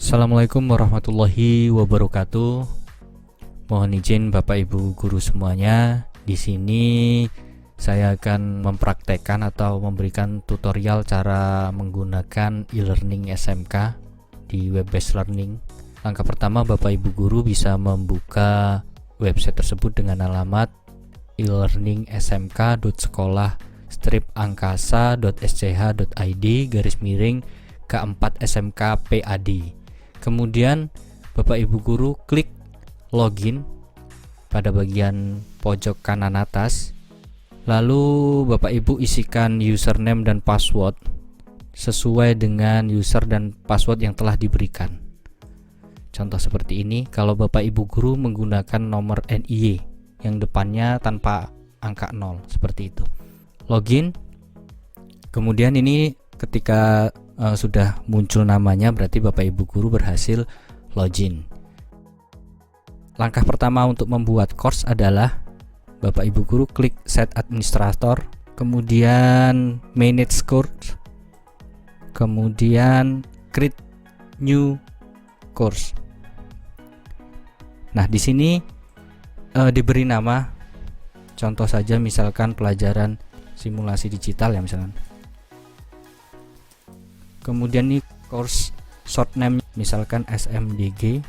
Assalamualaikum warahmatullahi wabarakatuh. Mohon izin Bapak Ibu guru semuanya. Di sini saya akan mempraktekkan atau memberikan tutorial cara menggunakan e-learning SMK di web based learning. Langkah pertama, Bapak Ibu guru bisa membuka website tersebut dengan alamat e-learning-smk.sekolah-angkasa.sch.id/K4SMK-PAD. Kemudian Bapak Ibu guru klik login pada bagian pojok kanan atas. Lalu Bapak Ibu isikan username dan password sesuai dengan user dan password yang telah diberikan. Contoh seperti ini, kalau Bapak Ibu guru menggunakan nomor NIY yang depannya tanpa angka 0 seperti itu. Login. Kemudian ini ketika sudah muncul namanya, berarti Bapak Ibu guru berhasil login. Langkah pertama untuk membuat course adalah Bapak Ibu guru klik set administrator, kemudian manage course, kemudian create new course. Nah, di sini diberi nama, contoh saja misalkan pelajaran simulasi digital ya misalkan. Kemudian nih course short name misalkan SMDG.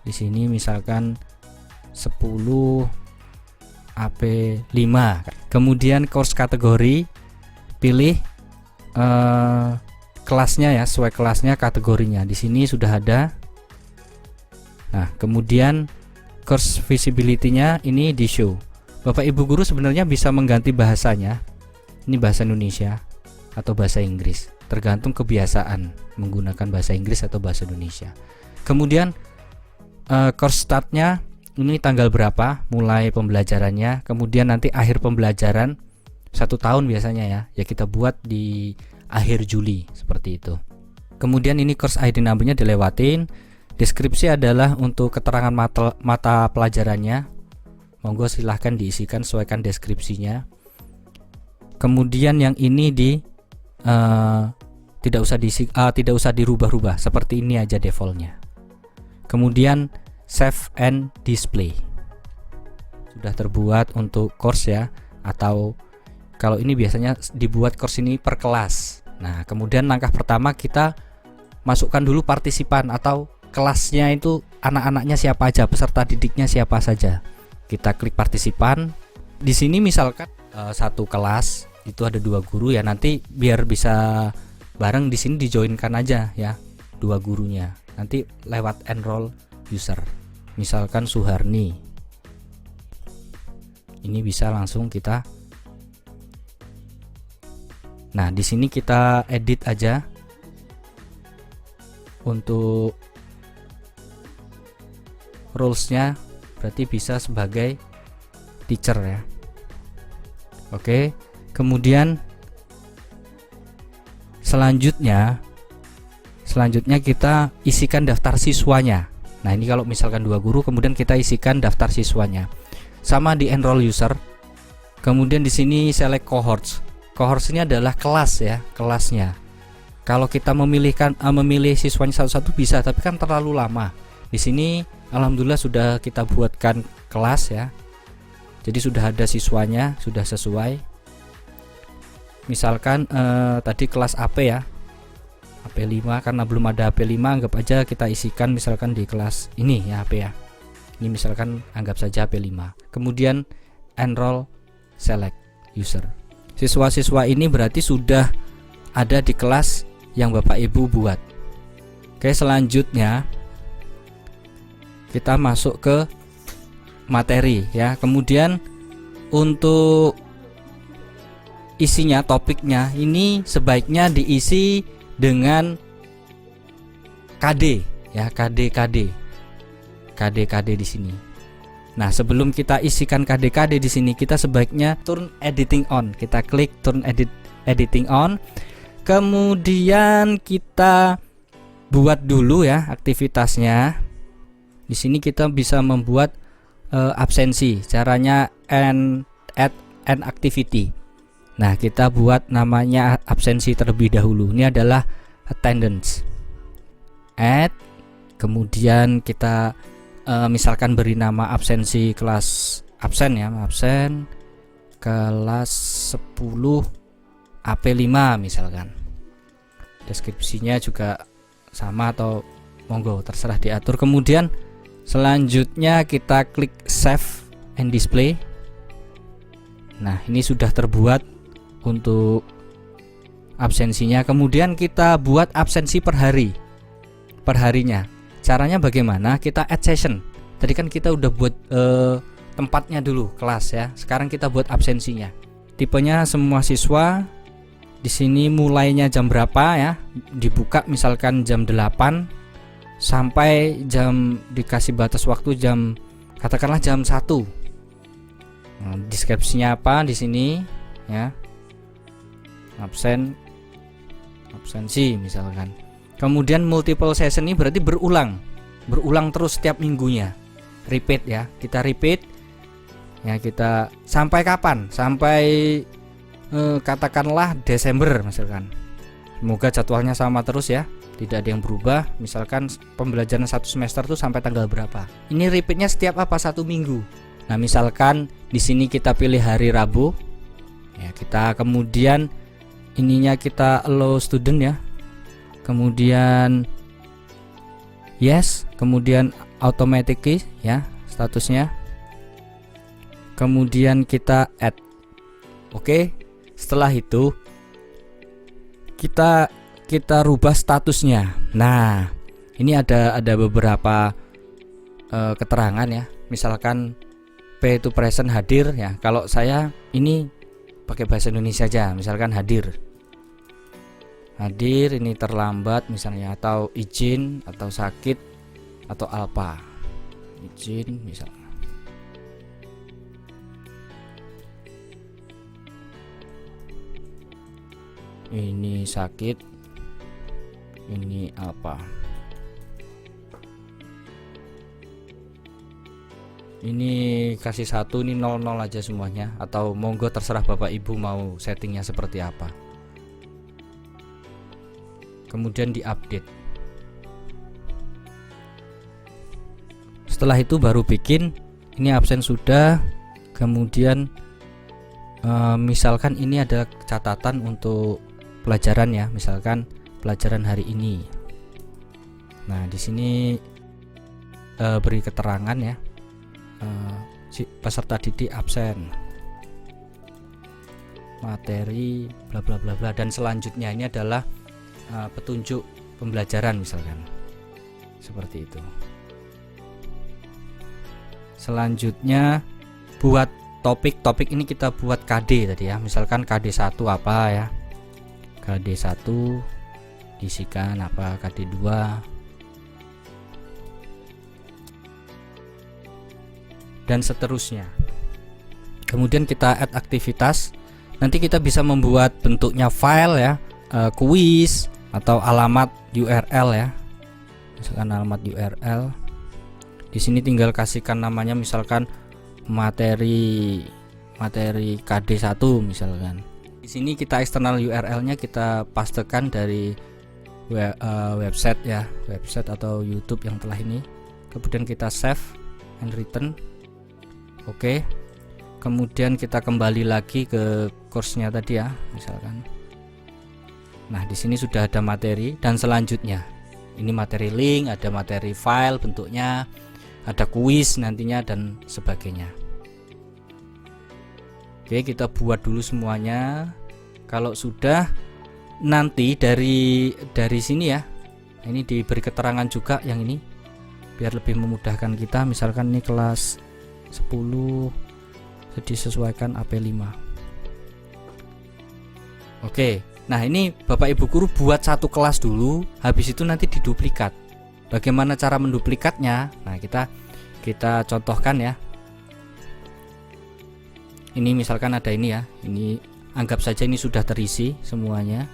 Di sini misalkan 10 AP5. Kemudian course kategori, pilih kelasnya ya, sesuai kelasnya, kategorinya. Di sini sudah ada. Nah, kemudian course visibility-nya ini di show. Bapak Ibu guru sebenarnya bisa mengganti bahasanya. Ini bahasa Indonesia atau bahasa Inggris, tergantung kebiasaan menggunakan bahasa Inggris atau bahasa Indonesia. Kemudian course start-nya ini tanggal berapa mulai pembelajarannya, kemudian nanti akhir pembelajaran 1 tahun biasanya ya kita buat di akhir Juli seperti itu. Kemudian ini course ID number-nya dilewatin. Deskripsi adalah untuk keterangan mata pelajarannya. Monggo silahkan diisikan, sesuaikan deskripsinya. Kemudian yang ini tidak usah dirubah-rubah, seperti ini aja defaultnya. Kemudian save and display sudah terbuat untuk course ya, atau kalau ini biasanya dibuat course ini per kelas. Nah, kemudian langkah pertama kita masukkan dulu partisipan atau kelasnya, itu anak-anaknya siapa aja, peserta didiknya siapa saja. Kita klik partisipan. Di sini misalkan satu kelas itu ada 2 guru ya, nanti biar bisa bareng di sini dijoinkan aja ya 2 gurunya. Nanti lewat enroll user. Misalkan Suharni. Ini bisa langsung kita. Nah, di sini kita edit aja untuk roles-nya, berarti bisa sebagai teacher ya. Oke. Kemudian selanjutnya kita isikan daftar siswanya. Nah, ini kalau misalkan 2 guru, kemudian kita isikan daftar siswanya. Sama di enroll user. Kemudian di sini select cohorts. Cohorts ini adalah kelas ya, kelasnya. Kalau kita memilih siswanya satu-satu bisa, tapi kan terlalu lama. Di sini alhamdulillah sudah kita buatkan kelas ya. Jadi sudah ada siswanya, sudah sesuai. Misalkan tadi kelas AP ya, AP5, karena belum ada AP5, anggap aja kita isikan misalkan di kelas ini ya AP ya. Ini misalkan anggap saja AP5. Kemudian enroll select user. Siswa-siswa ini berarti sudah ada di kelas yang Bapak Ibu buat. Oke, selanjutnya kita masuk ke materi ya. Kemudian untuk isinya, topiknya ini sebaiknya diisi dengan KD ya, KD di sini. Nah, sebelum kita isikan KD di sini, kita sebaiknya turn editing on. Kita klik turn editing on. Kemudian kita buat dulu ya aktivitasnya. Di sini kita bisa membuat absensi. Caranya add an activity. Nah, kita buat namanya absensi terlebih dahulu. Ini adalah attendance. add, kemudian kita misalkan beri nama absensi kelas absen ya, absen kelas 10 AP5 misalkan. Deskripsinya juga sama atau monggo terserah diatur. Kemudian selanjutnya kita klik save and display. Nah, ini sudah terbuat untuk absensinya. Kemudian kita buat absensi per hari, per harinya. Caranya bagaimana? Kita add session. Tadi kan kita udah buat tempatnya dulu, kelas ya. Sekarang kita buat absensinya. Tipenya semua siswa. Di sini mulainya jam berapa ya? Dibuka misalkan jam 8 sampai jam, dikasih batas waktu jam, katakanlah jam 1. Nah, deskripsinya apa di sini ya? Absensi misalkan. Kemudian multiple session ini berarti berulang terus setiap minggunya. Repeat ya, kita repeat ya, kita sampai kapan? Sampai katakanlah Desember misalkan. Semoga jadwalnya sama terus ya, tidak ada yang berubah. Misalkan pembelajaran 1 semester itu sampai tanggal berapa. Ini repeatnya setiap apa? 1 minggu. Nah, misalkan di sini kita pilih hari Rabu. Ya, kita kemudian ininya kita allow student ya. Kemudian yes, kemudian automatically ya statusnya. Kemudian kita add. Oke. Setelah itu kita rubah statusnya. Nah, ini ada beberapa keterangan ya. Misalkan P itu present, hadir ya. Kalau saya ini pakai bahasa Indonesia aja. Misalkan hadir, ini terlambat misalnya, atau izin, atau sakit, atau apa, izin misalnya. Ini sakit, ini apa, ini kasih 1, ini 00 aja semuanya, atau monggo terserah Bapak Ibu mau settingnya seperti apa. Kemudian diupdate. Setelah itu baru bikin, ini absen sudah. Kemudian misalkan ini ada catatan untuk pelajaran ya, misalkan pelajaran hari ini. Nah, di sini beri keterangan ya, peserta didik absen, materi bla bla bla bla, dan selanjutnya ini adalah petunjuk pembelajaran misalkan, seperti itu. Selanjutnya buat topik ini kita buat KD tadi ya, misalkan KD 1 apa ya, KD 1 diisikan apa, KD 2 dan seterusnya. Kemudian kita add aktivitas. Nanti kita bisa membuat bentuknya file ya, kuis atau alamat URL ya. Misalkan alamat URL. Di sini tinggal kasihkan namanya misalkan materi KD 1 misalkan. Di sini kita eksternal URL-nya kita pastekan dari website ya, website atau YouTube yang telah ini. Kemudian kita save and return. Oke. Kemudian kita kembali lagi ke course-nya tadi ya, misalkan. Nah, di sini sudah ada materi dan selanjutnya. Ini materi link, ada materi file bentuknya, ada kuis nantinya dan sebagainya. Oke, kita buat dulu semuanya. Kalau sudah, nanti dari sini ya, ini diberi keterangan juga yang ini biar lebih memudahkan kita. Misalkan ini kelas 10 disesuaikan AP5. Oke, nah ini Bapak Ibu guru buat satu kelas dulu, habis itu nanti diduplikat. Bagaimana cara menduplikatnya? Nah, kita contohkan ya. Ini misalkan ada ini ya, ini anggap saja ini sudah terisi semuanya.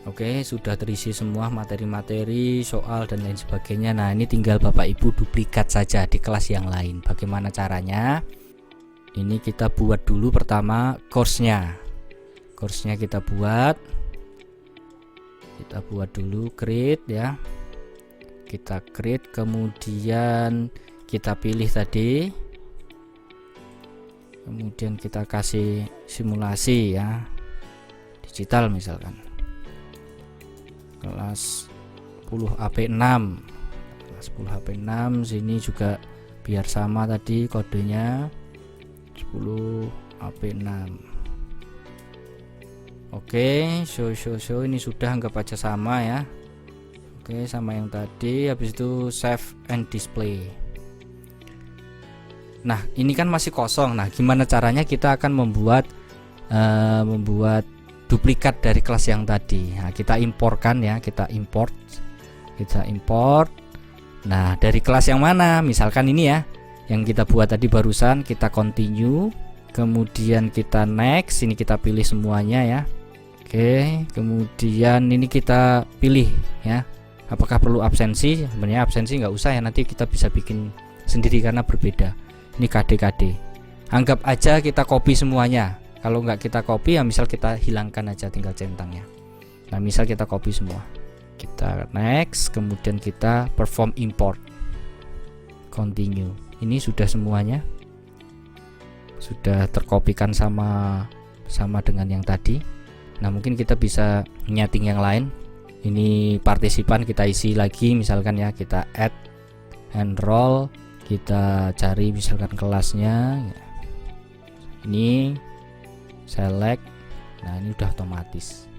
Oke, sudah terisi semua materi-materi, soal dan lain sebagainya. Nah, ini tinggal Bapak Ibu duplikat saja di kelas yang lain. Bagaimana caranya? Ini kita buat dulu pertama course-nya. Course-nya kita buat dulu, create ya. Kita create, kemudian kita pilih tadi, kemudian kita kasih simulasi ya, digital misalkan kelas 10 AP6. Kelas 10 AP6 sini juga biar sama tadi kodenya 10 AP6. Oke, show ini sudah, anggap aja sama ya. Oke, sama yang tadi. Habis itu save and display. Nah, ini kan masih kosong. Nah, gimana caranya kita akan membuat duplikat dari kelas yang tadi? Nah, kita imporkan ya, kita import. Nah, dari kelas yang mana? Misalkan ini ya, yang kita buat tadi barusan, kita continue, kemudian kita next. Ini kita pilih semuanya ya. Oke, kemudian ini kita pilih ya, apakah perlu absensi? Sebenarnya absensi nggak usah ya, nanti kita bisa bikin sendiri karena berbeda. Ini KD. Anggap aja kita copy semuanya. Kalau nggak kita copy ya misal kita hilangkan aja, tinggal centangnya. Nah, misal kita copy semua, kita next, kemudian kita perform import, continue. Ini sudah semuanya, sudah terkopikan sama dengan yang tadi. Nah, mungkin kita bisa nyeting yang lain. Ini partisipan kita isi lagi, misalkan ya, kita add enroll, kita cari misalkan kelasnya. Ini select. Nah, ini udah otomatis.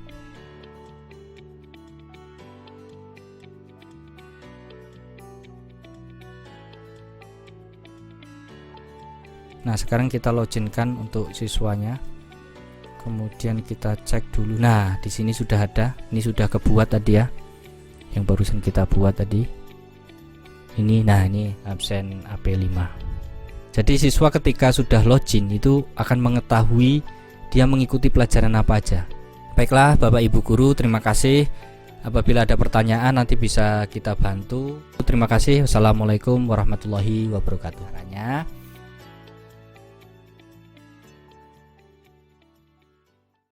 Nah, sekarang kita loginkan untuk siswanya. Kemudian kita cek dulu. Nah, di sini sudah ada. Ini sudah kebuat tadi ya, yang barusan kita buat tadi. Ini, nah ini absen AP5. Jadi siswa ketika sudah login itu akan mengetahui dia mengikuti pelajaran apa aja. Baiklah Bapak Ibu guru, terima kasih. Apabila ada pertanyaan nanti bisa kita bantu. Terima kasih. Wassalamualaikum warahmatullahi wabarakatuh.